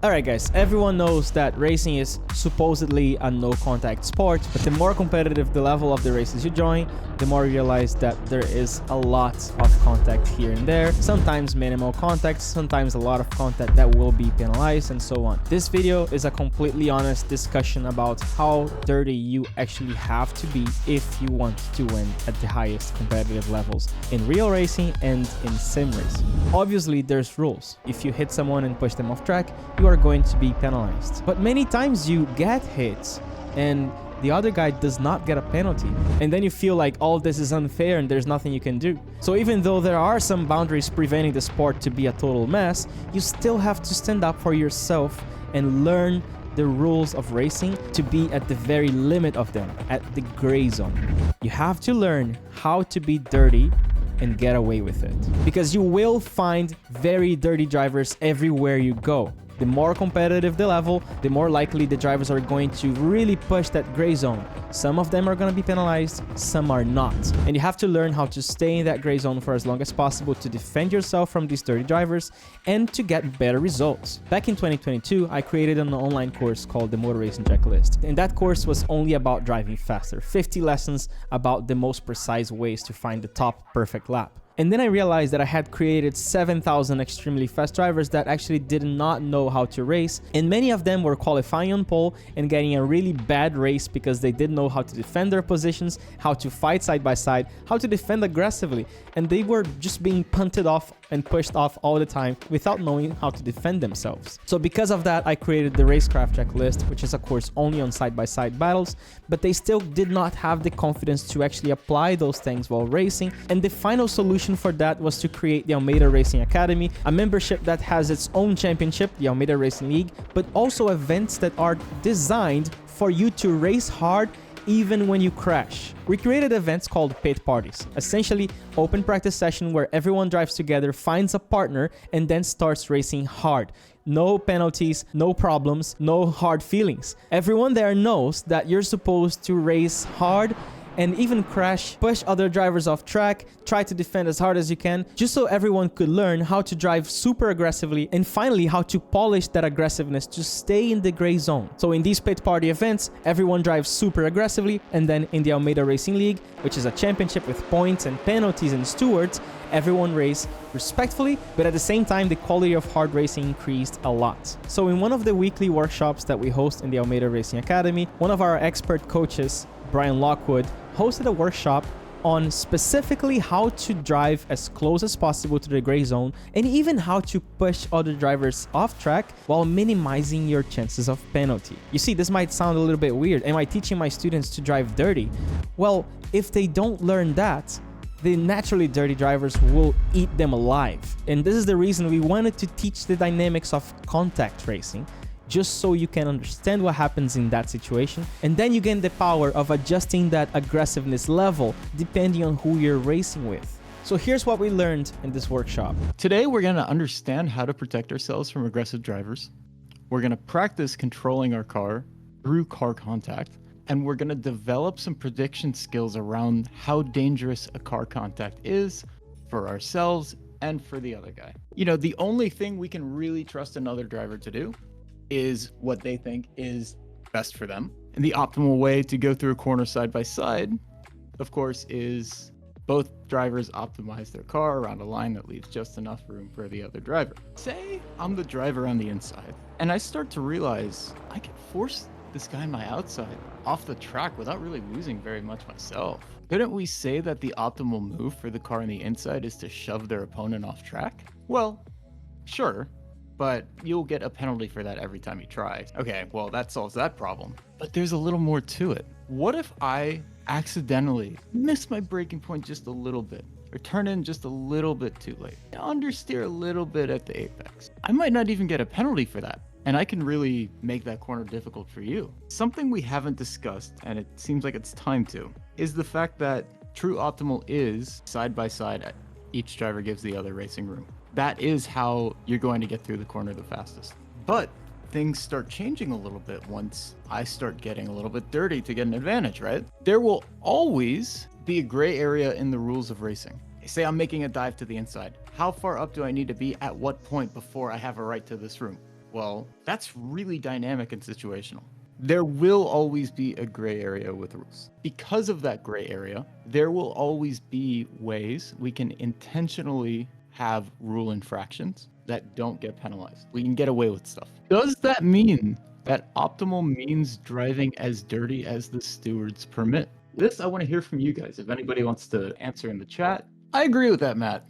Alright guys, everyone knows that racing is supposedly a no-contact sport, but the more competitive the level of the races you join, the more you realize that there is a lot of contact here and there, sometimes minimal contact, sometimes a lot of contact that will be penalized, and so on. This video is a completely honest discussion about how dirty you actually have to be if you want to win at the highest competitive levels in real racing and in sim racing. Obviously, there's rules. If you hit someone and push them off track, you are going to be penalized. But many times you get hits and the other guy does not get a penalty, and then you feel like all this is unfair and there's nothing you can do. So even though there are some boundaries preventing the sport to be a total mess, you still have to stand up for yourself and learn the rules of racing to be at the very limit of them, at the gray zone. You have to learn how to be dirty and get away with it, because you will find very dirty drivers everywhere you go. The more competitive the level, the more likely the drivers are going to really push that gray zone. Some of them are going to be penalized, some are not. And you have to learn how to stay in that gray zone for as long as possible to defend yourself from these dirty drivers and to get better results. Back in 2022, I created an online course called the Motor Racing Checklist. And that course was only about driving faster, 50 lessons about the most precise ways to find the top perfect lap. And then I realized that I had created 7,000 extremely fast drivers that actually did not know how to race, and many of them were qualifying on pole and getting a really bad race because they didn't know how to defend their positions, how to fight side by side, how to defend aggressively, and they were just being punted off and pushed off all the time without knowing how to defend themselves. So because of that, I created the Racecraft Checklist, which is a course only on side-by-side battles, but they still did not have the confidence to actually apply those things while racing, and the final solution for that was to create the Almeida Racing Academy, a membership that has its own championship, the Almeida Racing League, but also events that are designed for you to race hard even when you crash. We created events called pit parties, essentially open practice session where everyone drives together, finds a partner, and then starts racing hard. No penalties, no problems, no hard feelings. Everyone there knows that you're supposed to race hard and even crash, push other drivers off track, try to defend as hard as you can, just so everyone could learn how to drive super aggressively and finally how to polish that aggressiveness to stay in the gray zone. So in these pit party events, everyone drives super aggressively, and then in the Almeida Racing League, which is a championship with points and penalties and stewards, everyone race respectfully, but at the same time, the quality of hard racing increased a lot. So in one of the weekly workshops that we host in the Almeida Racing Academy, one of our expert coaches, Brian Lockwood, hosted a workshop on specifically how to drive as close as possible to the gray zone and even how to push other drivers off track while minimizing your chances of penalty. You see, this might sound a little bit weird. Am I teaching my students to drive dirty? Well, if they don't learn that, the naturally dirty drivers will eat them alive. And this is the reason we wanted to teach the dynamics of contact racing, just so you can understand what happens in that situation, and then you gain the power of adjusting that aggressiveness level depending on who you're racing with. So here's what we learned in this workshop. Today we're going to understand how to protect ourselves from aggressive drivers. We're going to practice controlling our car through car contact, and we're going to develop some prediction skills around how dangerous a car contact is for ourselves and for the other guy. You know, the only thing we can really trust another driver to do is what they think is best for them. And the optimal way to go through a corner side by side, of course, is both drivers optimize their car around a line that leaves just enough room for the other driver. Say I'm the driver on the inside, and I start to realize I can force this guy on my outside off the track without really losing very much myself. Couldn't we say that the optimal move for the car on the inside is to shove their opponent off track? Well, sure, but you'll get a penalty for that every time you try. Okay, well, that solves that problem. But there's a little more to it. What if I accidentally miss my braking point just a little bit, or turn in just a little bit too late, understeer a little bit at the apex? I might not even get a penalty for that, and I can really make that corner difficult for you. Something we haven't discussed, and it seems like it's time to, is the fact that true optimal is side by side, each driver gives the other racing room. That is how you're going to get through the corner the fastest. But things start changing a little bit once I start getting a little bit dirty to get an advantage, right? There will always be a gray area in the rules of racing. Say I'm making a dive to the inside. How far up do I need to be at what point before I have a right to this room? Well, that's really dynamic and situational. There will always be a gray area with rules. Because of that gray area, there will always be ways we can intentionally have rule infractions that don't get penalized. We can get away with stuff. Does that mean that optimal means driving as dirty as the stewards permit? This I want to hear from you guys. If anybody wants to answer in the chat. I agree with that, Matt.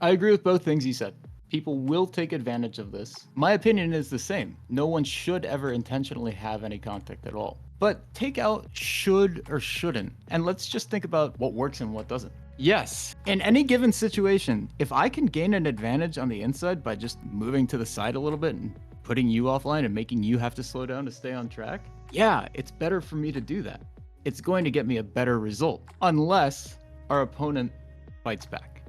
I agree with both things you said. People will take advantage of this. My opinion is the same. No one should ever intentionally have any contact at all. But take out should or shouldn't, and let's just think about what works and what doesn't. Yes, in any given situation, if I can gain an advantage on the inside by just moving to the side a little bit and putting you offline and making you have to slow down to stay on track, yeah, it's better for me to do that. It's going to get me a better result, unless our opponent fights back.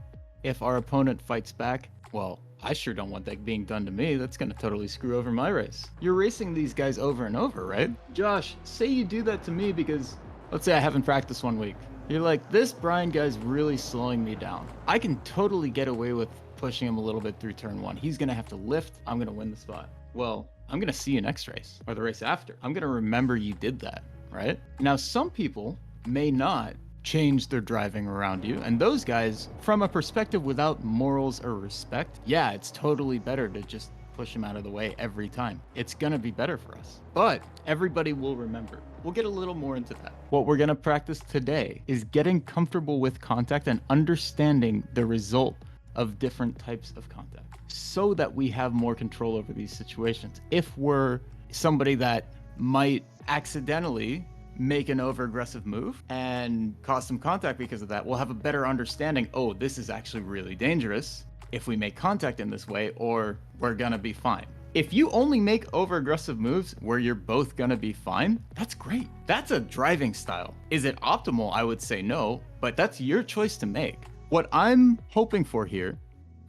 If our opponent fights back, well, I sure don't want that being done to me. That's going to totally screw over my race. You're racing these guys over and over, right? Josh, say you do that to me because, let's say I haven't practiced 1 week. You're like, this Brian guy's really slowing me down. I can totally get away with pushing him a little bit through turn 1. He's going to have to lift. I'm going to win the spot. Well, I'm going to see you next race or the race after. I'm going to remember you did that, right? Now, some people may not change their driving around you, and those guys, from a perspective without morals or respect, yeah, it's totally better to just push them out of the way every time. It's gonna be better for us, but everybody will remember. We'll get a little more into that. What we're gonna practice today is getting comfortable with contact and understanding the result of different types of contact so that we have more control over these situations. If we're somebody that might accidentally make an over-aggressive move and cause some contact because of that, we'll have a better understanding, oh, this is actually really dangerous if we make contact in this way, or we're gonna be fine. If you only make over-aggressive moves where you're both gonna be fine, that's great. That's a driving style. Is it optimal? I would say no, but that's your choice to make. What I'm hoping for here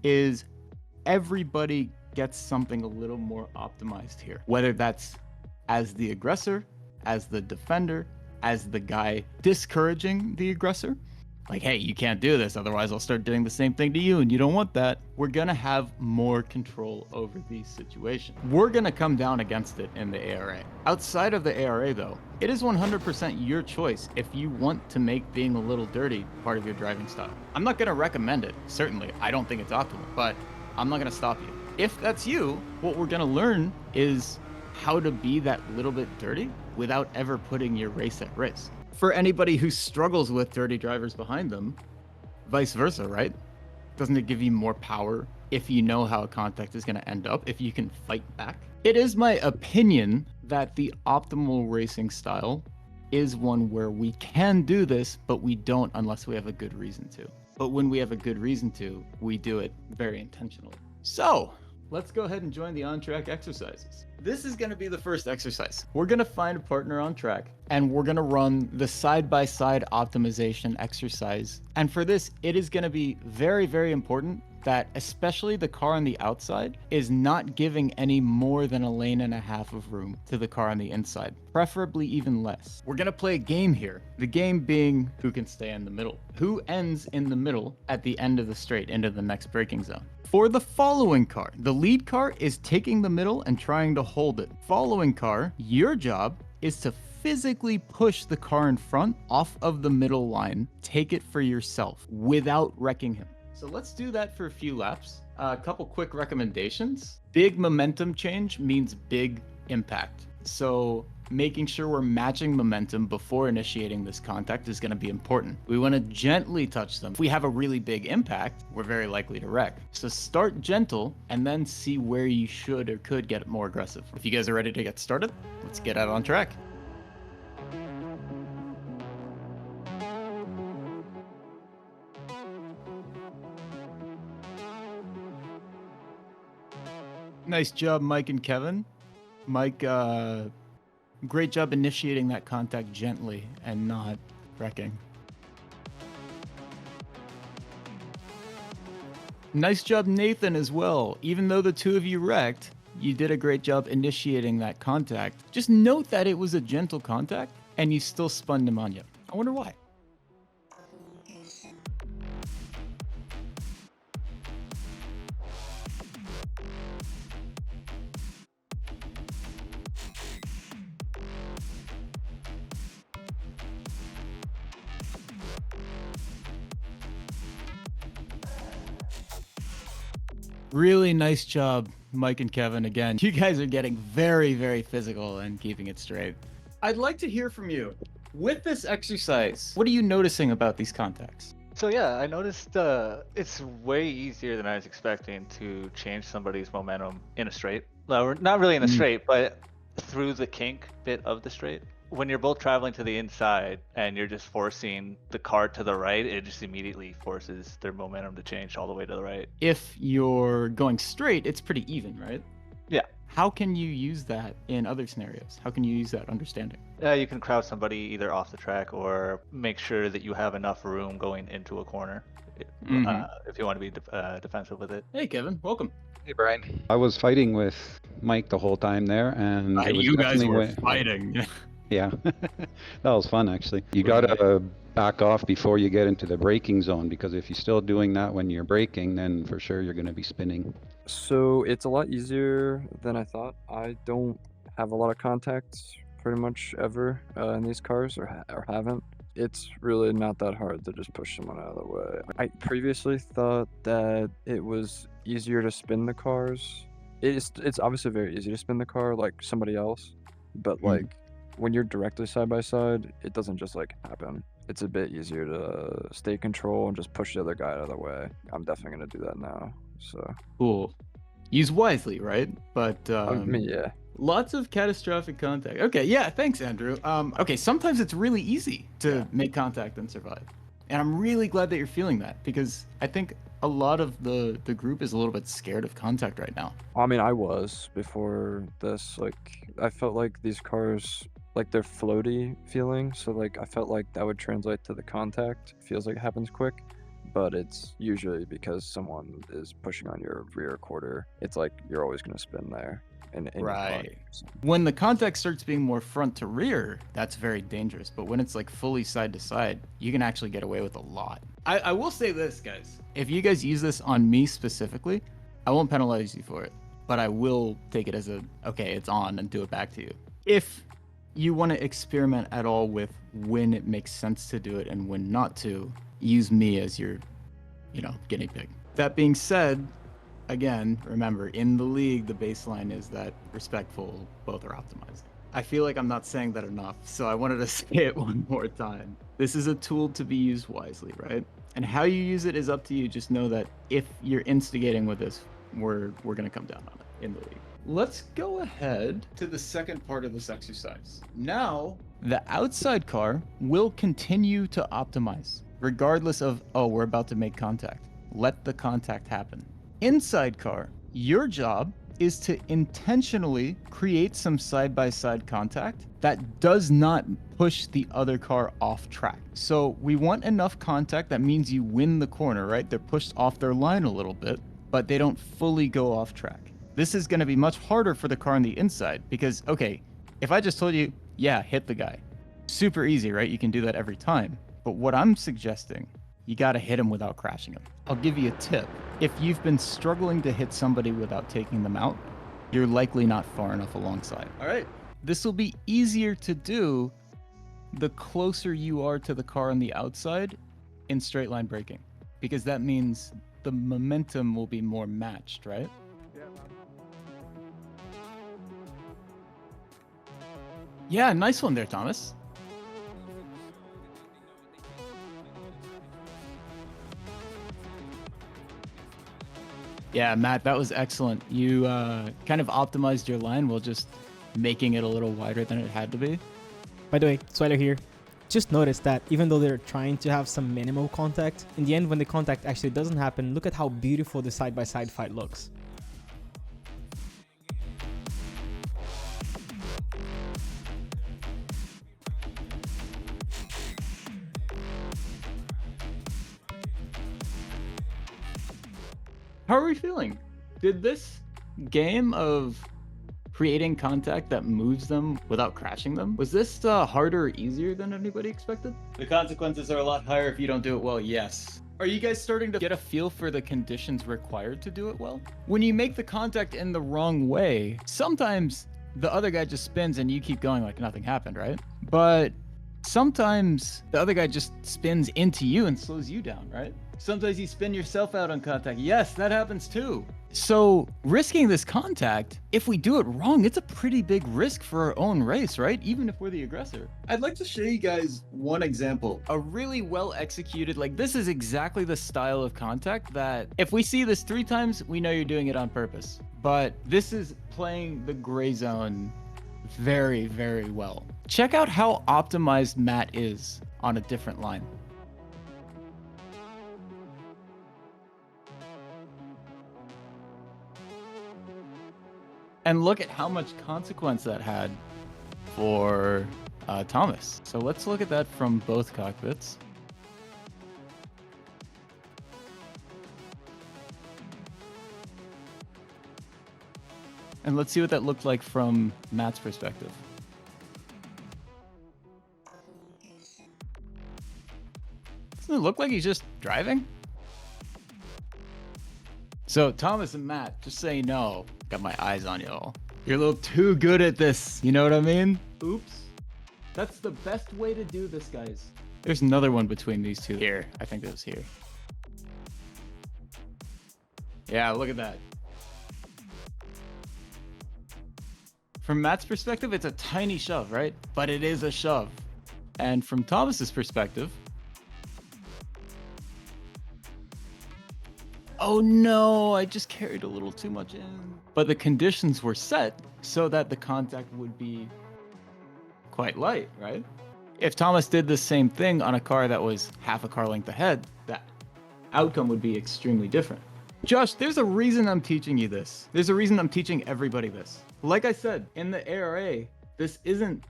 is everybody gets something a little more optimized here, whether that's as the aggressor, as the defender, as the guy discouraging the aggressor. Like, hey, you can't do this, otherwise I'll start doing the same thing to you, and you don't want that. We're gonna have more control over these situations. We're gonna come down against it in the ARA. Outside of the ARA though, it is 100% your choice if you want to make being a little dirty part of your driving style. I'm not gonna recommend it, certainly. I don't think it's optimal, but I'm not gonna stop you. If that's you, what we're gonna learn is how to be that little bit dirty without ever putting your race at risk. For anybody who struggles with dirty drivers behind them, vice versa, right? Doesn't it give you more power if you know how a contact is going to end up, if you can fight back? It is my opinion that the optimal racing style is one where we can do this, but we don't unless we have a good reason to. But when we have a good reason to, we do it very intentionally. So, let's go ahead and join the on-track exercises. This is going to be the first exercise. We're going to find a partner on track, and we're going to run the side-by-side optimization exercise. And for this, it is going to be very, very important that especially the car on the outside is not giving any more than 1.5 lanes of room to the car on the inside, preferably even less. We're going to play a game here. The game being who can stay in the middle, who ends in the middle at the end of the straight into the next braking zone. For the following car, the lead car is taking the middle and trying to hold it. Following car, your job is to physically push the car in front off of the middle line. Take it for yourself without wrecking him. So let's do that for a few laps. A couple quick recommendations. Big momentum change means big impact. So making sure we're matching momentum before initiating this contact is going to be important. We want to gently touch them. If we have a really big impact, we're very likely to wreck. So start gentle and then see where you should or could get more aggressive. If you guys are ready to get started, let's get out on track. Nice job, Mike and Kevin. Mike, great job initiating that contact gently and not wrecking. Nice job, Nathan, as well. Even though the two of you wrecked, you did a great job initiating that contact. Just note that it was a gentle contact and you still spun him on you. I wonder why. Really nice job, Mike and Kevin. Again, you guys are getting very, very physical and keeping it straight. I'd like to hear from you. With this exercise, what are you noticing about these contacts? So yeah, I noticed it's way easier than I was expecting to change somebody's momentum in a straight. Well, not really in a straight, but through the kink bit of the straight. When you're both traveling to the inside and you're just forcing the car to the right, it just immediately forces their momentum to change all the way to the right. If you're going straight, it's pretty even, right? Yeah. How can you use that in other scenarios? How can you use that understanding? You can crowd somebody either off the track or make sure that you have enough room going into a corner if you want to be defensive with it. Hey, Kevin, welcome. Hey, Brian. I was fighting with Mike the whole time there, and it was you guys definitely were fighting. Yeah, that was fun actually. You gotta back off before you get into the braking zone, because if you're still doing that when you're braking, then for sure you're gonna be spinning. So it's a lot easier than I thought. I don't have a lot of contacts pretty much ever in these cars, or haven't. It's really not that hard to just push someone out of the way. I previously thought that it was easier to spin the cars. It's obviously very easy to spin the car like somebody else, but like when you're directly side by side, it doesn't just like happen. It's a bit easier to stay control and just push the other guy out of the way. I'm definitely gonna do that now. So Cool. Use wisely, right? But yeah. Lots of catastrophic contact. Okay, yeah, thanks, Andrew. Okay, sometimes it's really easy to make contact and survive. And I'm really glad that you're feeling that, because I think a lot of the group is a little bit scared of contact right now. I mean, I was before this. Like, I felt like these cars, like, they're floaty feeling. So, like, I felt like that would translate to the contact. Feels like it happens quick, but it's usually because someone is pushing on your rear quarter. It's like you're always going to spin there. In Right. When the contact starts being more front to rear, that's very dangerous. But when it's like fully side to side, you can actually get away with a lot. I will say this, guys. If you guys use this on me specifically, I won't penalize you for it, but I will take it as okay, it's on, and do it back to you. If you want to experiment at all with when it makes sense to do it and when not to, use me as your, guinea pig. That being said, again, remember, in the league, the baseline is that respectful, both are optimized. I feel like I'm not saying that enough, so I wanted to say it one more time. This is a tool to be used wisely, right? And how you use it is up to you. Just know that if you're instigating with this, we're going to come down on it in the league. Let's go ahead to the second part of this exercise. Now, the outside car will continue to optimize, regardless of, we're about to make contact. Let the contact happen. Inside car, your job is to intentionally create some side-by-side contact that does not push the other car off track. So we want enough contact that means you win the corner, right? They're pushed off their line a little bit, but they don't fully go off track. This is going to be much harder for the car on the inside because, okay, if I just told you, yeah, hit the guy, super easy, right? You can do that every time. But what I'm suggesting, you got to hit him without crashing him. I'll give you a tip. If you've been struggling to hit somebody without taking them out, you're likely not far enough alongside. All right. This will be easier to do the closer you are to the car on the outside in straight line braking, because that means the momentum will be more matched, right? Yeah, nice one there, Thomas. Yeah, Matt, that was excellent. You kind of optimized your line while just making it a little wider than it had to be. By the way, Sweater here. Just notice that even though they're trying to have some minimal contact, in the end when the contact actually doesn't happen, look at how beautiful the side-by-side fight looks. How are we feeling? Did this game of creating contact that moves them without crashing them, was this harder or easier than anybody expected? The consequences are a lot higher if you don't do it well, yes. Are you guys starting to get a feel for the conditions required to do it well? When you make the contact in the wrong way, sometimes the other guy just spins and you keep going like nothing happened, right? But sometimes the other guy just spins into you and slows you down, right? Sometimes you spin yourself out on contact. Yes, that happens too. So risking this contact, if we do it wrong, it's a pretty big risk for our own race, right? Even if we're the aggressor. I'd like to show you guys one example. A really well executed, like this is exactly the style of contact that if we see this 3 times, we know you're doing it on purpose. But this is playing the gray zone very, very well. Check out how optimized Matt is on a different line. And look at how much consequence that had for Thomas. So let's look at that from both cockpits. And let's see what that looked like from Matt's perspective. Doesn't it look like he's just driving? So Thomas and Matt, just so you know, got my eyes on y'all. You're a little too good at this. You know what I mean? Oops. That's the best way to do this, guys. There's another one between these two. Here, I think it was here. Yeah, look at that. From Matt's perspective, it's a tiny shove, right? But it is a shove. And from Thomas's perspective, oh no, I just carried a little too much in. But the conditions were set so that the contact would be quite light, right? If Thomas did the same thing on a car that was half a car length ahead, that outcome would be extremely different. Josh, there's a reason I'm teaching you this. There's a reason I'm teaching everybody this. Like I said, in the ARA, this isn't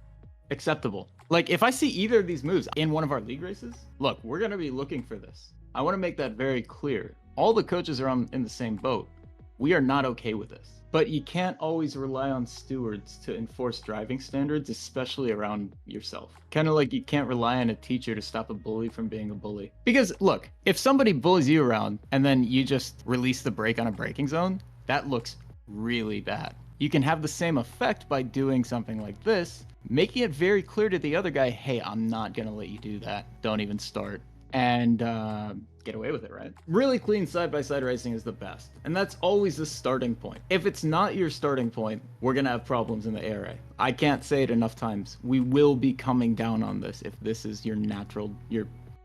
acceptable. Like if I see either of these moves in one of our league races, look, we're gonna be looking for this. I wanna make that very clear. All the coaches are in the same boat. We are not okay with this. But you can't always rely on stewards to enforce driving standards, especially around yourself. Kind of like you can't rely on a teacher to stop a bully from being a bully. Because look, if somebody bullies you around and then you just release the brake on a braking zone, that looks really bad. You can have the same effect by doing something like this, making it very clear to the other guy, hey, I'm not gonna let you do that. Don't even start. And get away with it, right? Really clean side-by-side racing is the best. And that's always the starting point. If it's not your starting point, we're gonna have problems in the ARA. I can't say it enough times. We will be coming down on this if this is your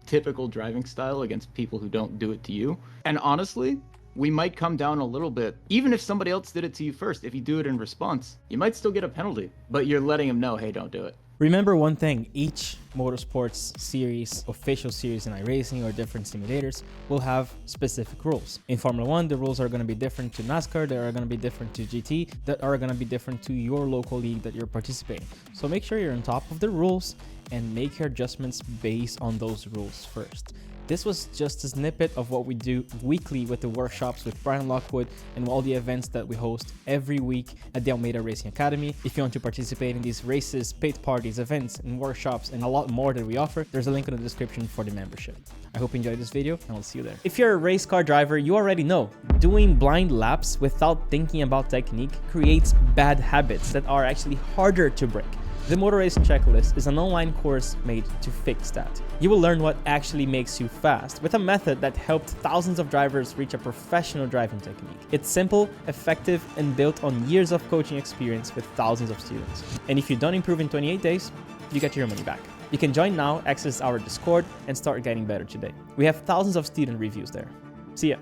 typical driving style against people who don't do it to you. And honestly, we might come down a little bit. Even if somebody else did it to you first, if you do it in response, you might still get a penalty, but you're letting them know, hey, don't do it. Remember one thing, each motorsports series, official series in iRacing or different simulators will have specific rules. In Formula 1, the rules are going to be different to NASCAR, they are going to be different to GT, that are going to be different to your local league that you're participating. So make sure you're on top of the rules and make your adjustments based on those rules first. This was just a snippet of what we do weekly with the workshops with Brian Lockwood and all the events that we host every week at the Almeida Racing Academy. If you want to participate in these races, paid parties, events, and workshops, and a lot more that we offer, there's a link in the description for the membership. I hope you enjoyed this video, and I'll see you there. If you're a race car driver, you already know, doing blind laps without thinking about technique creates bad habits that are actually harder to break. The Motor Racing Checklist is an online course made to fix that. You will learn what actually makes you fast with a method that helped thousands of drivers reach a professional driving technique. It's simple, effective, and built on years of coaching experience with thousands of students. And if you don't improve in 28 days, you get your money back. You can join now, access our Discord, and start getting better today. We have thousands of student reviews there. See ya.